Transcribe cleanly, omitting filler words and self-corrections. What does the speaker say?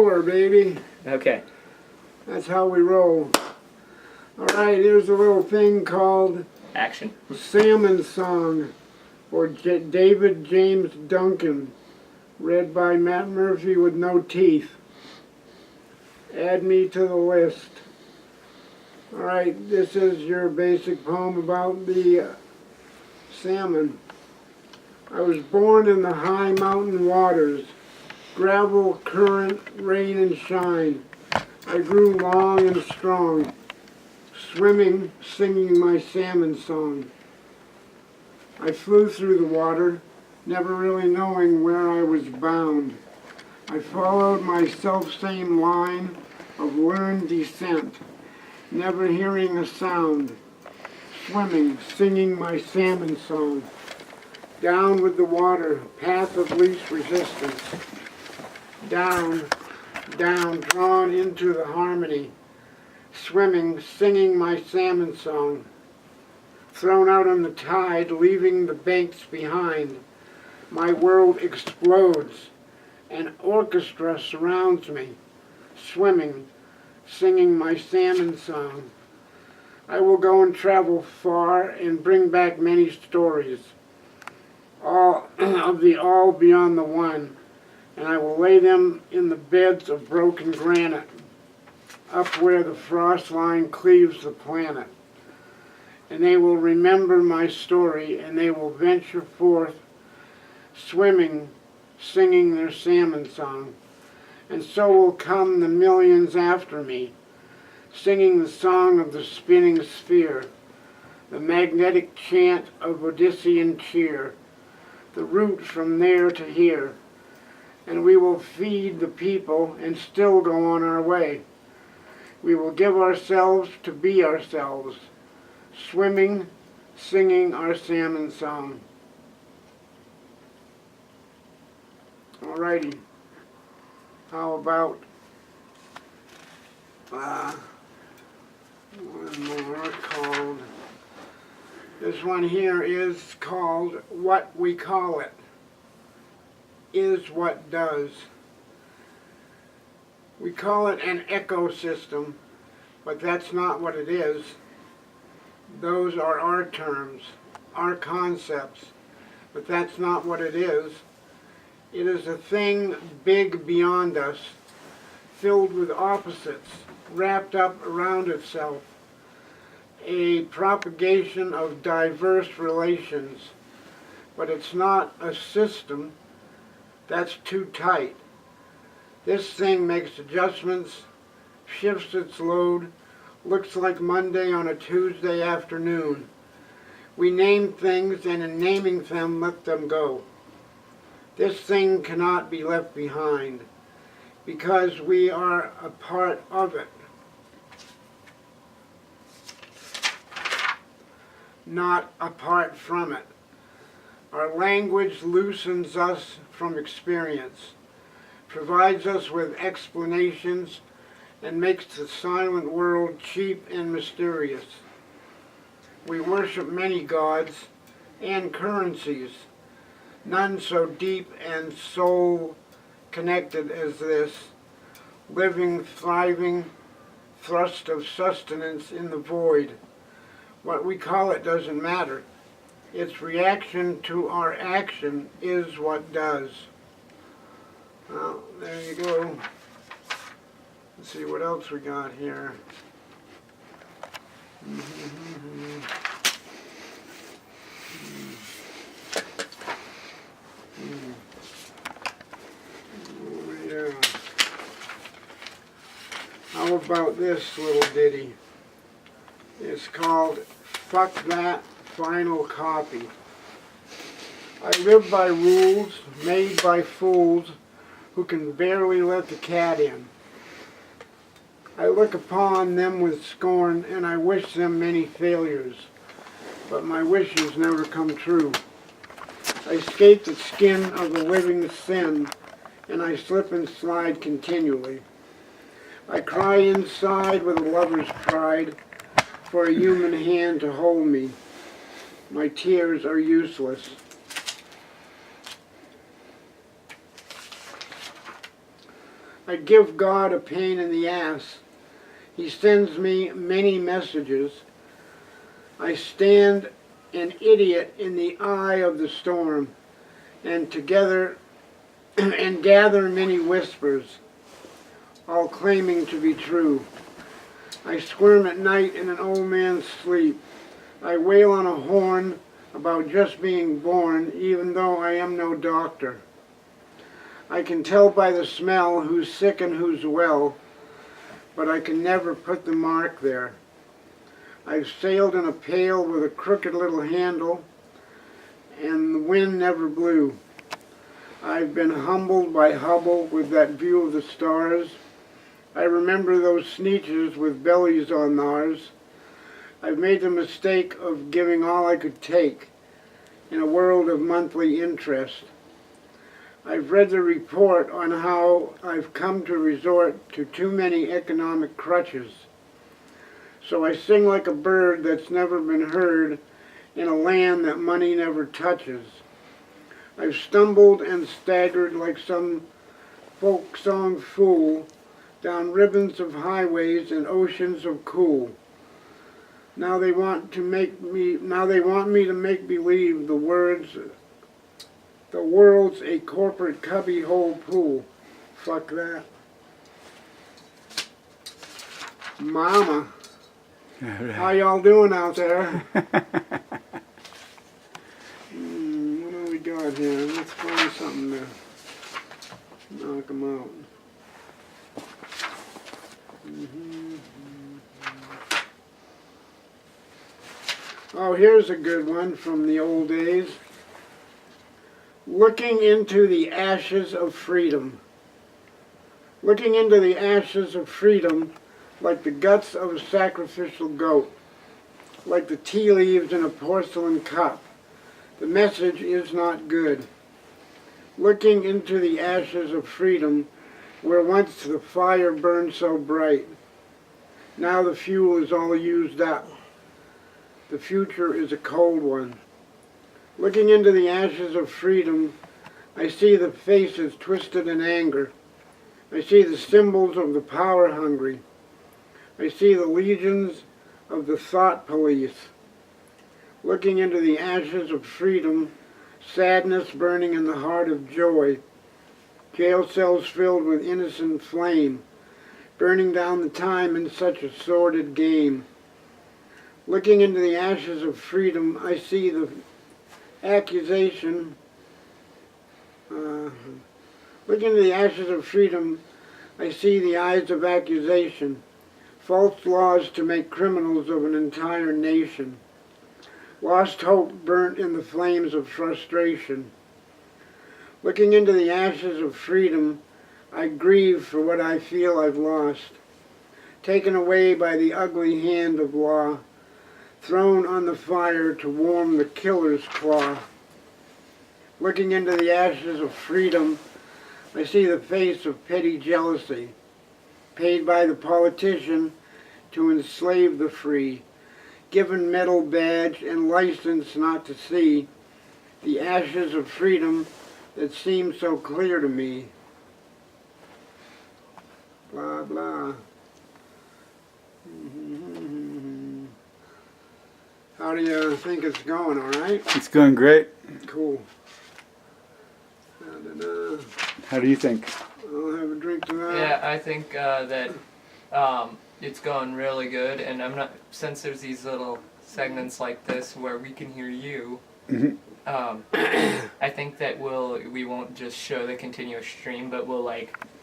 roller, baby. Okay. That's how we roll. All right, here's a little thing called Action. Salmon Song for David James Duncan, read by Matt Murphy with no teeth. Add me to the list. All right, this is your basic poem about the salmon. I was born in the high mountain waters, gravel, current, rain, and shine. I grew long and strong, swimming, singing my salmon song. I flew through the water, never really knowing where I was bound. I followed my self-same line of learned descent, never hearing a sound, swimming, singing my salmon song. Down with the water, path of least resistance. Down, down, drawn into the harmony, swimming, singing my salmon song. Thrown out on the tide, leaving the banks behind, my world explodes. An orchestra surrounds me, swimming, singing my salmon song. I will go and travel far and bring back many stories, all beyond the one, and I will lay them in the beds of broken granite, up where the frost line cleaves the planet. And they will remember my story, and they will venture forth, swimming, singing their salmon song. And so will come the millions after me, singing the song of the spinning sphere, the magnetic chant of Odyssean cheer, the route from there to here. And we will feed the people and still go on our way. We will give ourselves to be ourselves, swimming, singing our salmon song. Alrighty. How about one more called, this one here is called What We Call It Is What Does. We call it an ecosystem, but that's not what it is. Those are our terms, our concepts, but that's not what it is. It is a thing big beyond us, filled with opposites, wrapped up around itself, a propagation of diverse relations. But it's not a system. That's too tight. This thing makes adjustments, shifts its load, looks like Monday on a Tuesday afternoon. We name things, and in naming them, let them go. This thing cannot be left behind, because we are a part of it, not apart from it. Our language loosens us from experience, provides us with explanations, and makes the silent world cheap and mysterious. We worship many gods and currencies, none so deep and soul connected as this, living, thriving, thrust of sustenance in the void. What we call it doesn't matter. Its reaction to our action is what does. Well, there you go. Let's see what else we got here. Oh, yeah. How about this little ditty? It's called Fuck That Final Copy. I live by rules made by fools who can barely let the cat in. I look upon them with scorn, and I wish them many failures, but my wishes never come true. I escape the skin of the living sin, and I slip and slide continually. I cry inside with a lover's pride for a human hand to hold me. My tears are useless. I give God a pain in the ass. He sends me many messages. I stand an idiot in the eye of the storm, and together and gather many whispers, all claiming to be true. I squirm at night in an old man's sleep. I wail on a horn about just being born, even though I am no doctor. I can tell by the smell who's sick and who's well, but I can never put the mark there. I've sailed in a pail with a crooked little handle, and the wind never blew. I've been humbled by Hubble with that view of the stars. I remember those sneetches with bellies on theirs. I've made the mistake of giving all I could take in a world of monthly interest. I've read the report on how I've come to resort to too many economic crutches. So I sing like a bird that's never been heard in a land that money never touches. I've stumbled and staggered like some folk song fool down ribbons of highways and oceans of cool. Now they want me to make believe the world's a corporate cubbyhole pool. Fuck that. Mama. How y'all doing out there? What do we got here? Let's find something to knock them out. Oh, here's a good one from the old days. Looking into the ashes of freedom. Looking into the ashes of freedom like the guts of a sacrificial goat, like the tea leaves in a porcelain cup. The message is not good. Looking into the ashes of freedom where once the fire burned so bright. Now the fuel is all used up. The future is a cold one. Looking into the ashes of freedom, I see the faces twisted in anger. I see the symbols of the power hungry. I see the legions of the thought police. Looking into the ashes of freedom, sadness burning in the heart of joy. Jail cells filled with innocent flame, burning down the time in such a sordid game. Looking into the ashes of freedom, I see the accusation. Looking into the ashes of freedom, I see the eyes of accusation. False laws to make criminals of an entire nation. Lost hope burnt in the flames of frustration. Looking into the ashes of freedom, I grieve for what I feel I've lost. Taken away by the ugly hand of law. Thrown on the fire to warm the killer's claw. Looking into the ashes of freedom, I see the face of petty jealousy, paid by the politician to enslave the free, given medal badge and license not to see the ashes of freedom that seem so clear to me. Blah, blah. How do you think it's going, all right? It's going great. Cool. Da-da-da. How do you think? I'll have a drink to that. Yeah, I think that it's going really good, and I'm not, since there's these little segments like this where we can hear you, I think that we won't just show the continuous stream, but we'll like